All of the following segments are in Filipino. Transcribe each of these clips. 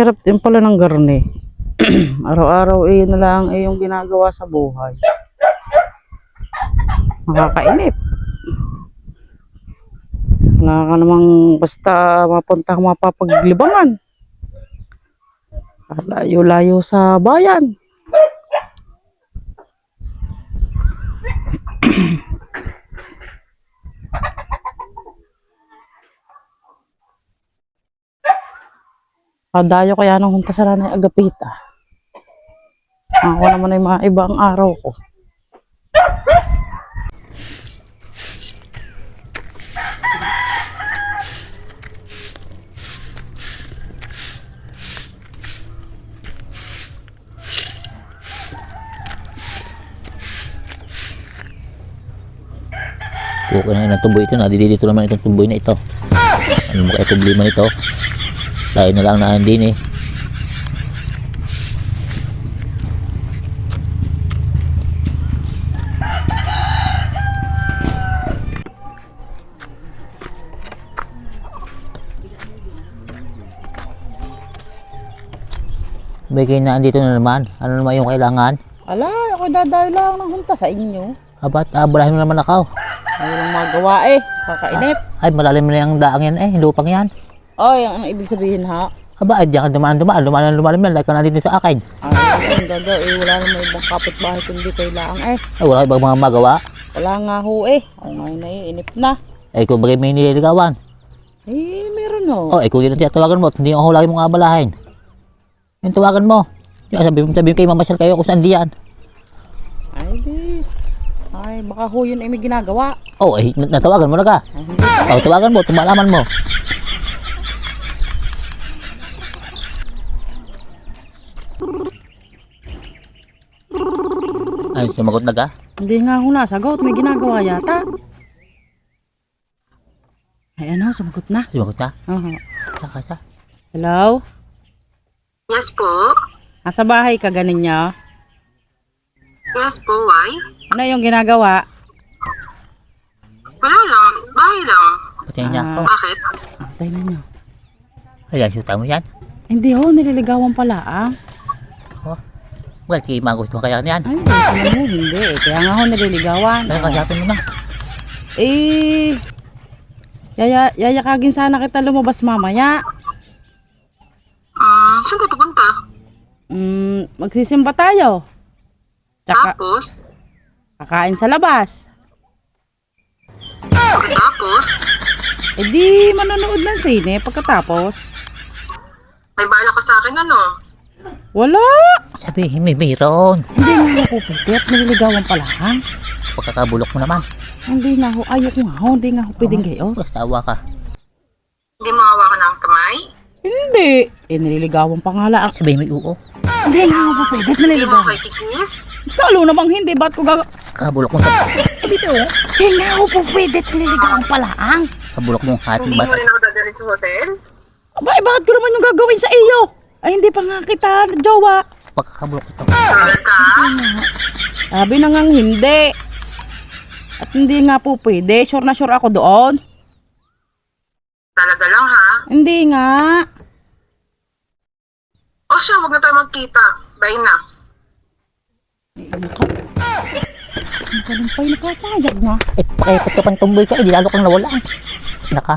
hirap din pala ng garne. Araw-araw na lang yung ginagawa sa buhay. Nakakainip. Wala ka namang basta mapuntang mapapaglibangan. Layo-layo sa bayan. Padayo kaya nung huntasan na yung agapita. Ako naman ay mga ibang araw ko. Buko na ng tuboy ito, nadidito naman itong tuboy na ito. Ano mo kaya problema nito? Tayo na lang naan din eh. May kayo nandito na naman. Ano naman yung kailangan? Ala, ako dadayo lang ng hunta sa inyo. Abat, abalahin mo naman ako. Ay, walang magawa kakainip. Ay, malalim na yung daang yan eh, lupang yan. Ay, ang ibig sabihin ha? Aba, ay, diyan ka lumalim yan, like ka nandito sa akin. Ay, ang gagawin, wala namang ibang kapitbahay kundi kailangan Ay, wala ibang mga magawa. Wala nga ho Ang ngayon naiinip na. Ay, kung bagay may nililigawan. Meron ho. Oh, kung yun ang tiyatawagan mo, hindi ako lagi mong abalahin. Yung tawagan mo. Sabi kayo mamasyal kayo kung saan diyan. Ay, di. Ay, baka ho yun ay may ginagawa. Oh, ay, natawagan mo na ka. Oh, tawagan mo, tumalaman mo. Ay, sumagot na ka? Hindi nga ho nasagot, may ginagawa yata. Ay, ano, sumagot na. Sumagot na? Uh-huh. Saka. Hello? Yes po. Nasa bahay ka ganin niya? Yes po, why? Ano yung ginagawa? Wala lang, bahay lang. Patayin niya ako. Bakit? Antay na niyo. Ay, suta mo yan. Hindi ho, nililigawan pala Oh. Well, kaya magusto kaya niyan. Ay, hindi mo, hindi. Kaya nga ho, nililigawan. Ay, kasapin mo na. Yayakagin sana kita lumabas mamaya. Saan ka pupunta? Magsisimba tayo. Tsaka, Tapos? kakain sa labas. Pagkatapos? Di manonood ng sine pagkatapos. May bala ka sa akin ano? Wala. Sabihin, may mayroon. Hindi nga ako pwede. Nililigawan pala. Pagkakabulok mo naman. Hindi nga ho. Ayoko nga ho. Hindi nga ho pwedeng kayo. Bastawa ka. Hindi mo hawakan ng kamay? Hindi. Nililigawan pa nga lang. Sabihin, may uo. Hindi nga ho pwede. Hindi mo Nililigawan. kay kikis? Lalo namang hindi. Ba't ko Kabulok mo sa... dito. Hindi nga ho pwede. Nililigawan pala. Kabulok mo kahit Hindi bata. mo rin ako dadalhin sa hotel? Abay, bakit ko naman yung gagawin sa iyo? Ay, hindi pa nga kita, jowa. Pagkakabulok ito. Sure ka? Sabi na ngang hindi. At hindi nga po pwede. Sure na sure ako doon. Talaga lang ha? Hindi nga. O siya, huwag na tayo magkita. Bye na. Ang ganun pa'y nakapayag na. Eh, pakipot ka pang tumboy ka, di lalo kang nawalaan. Naka.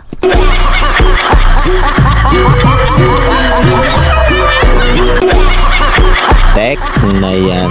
Tek na yan.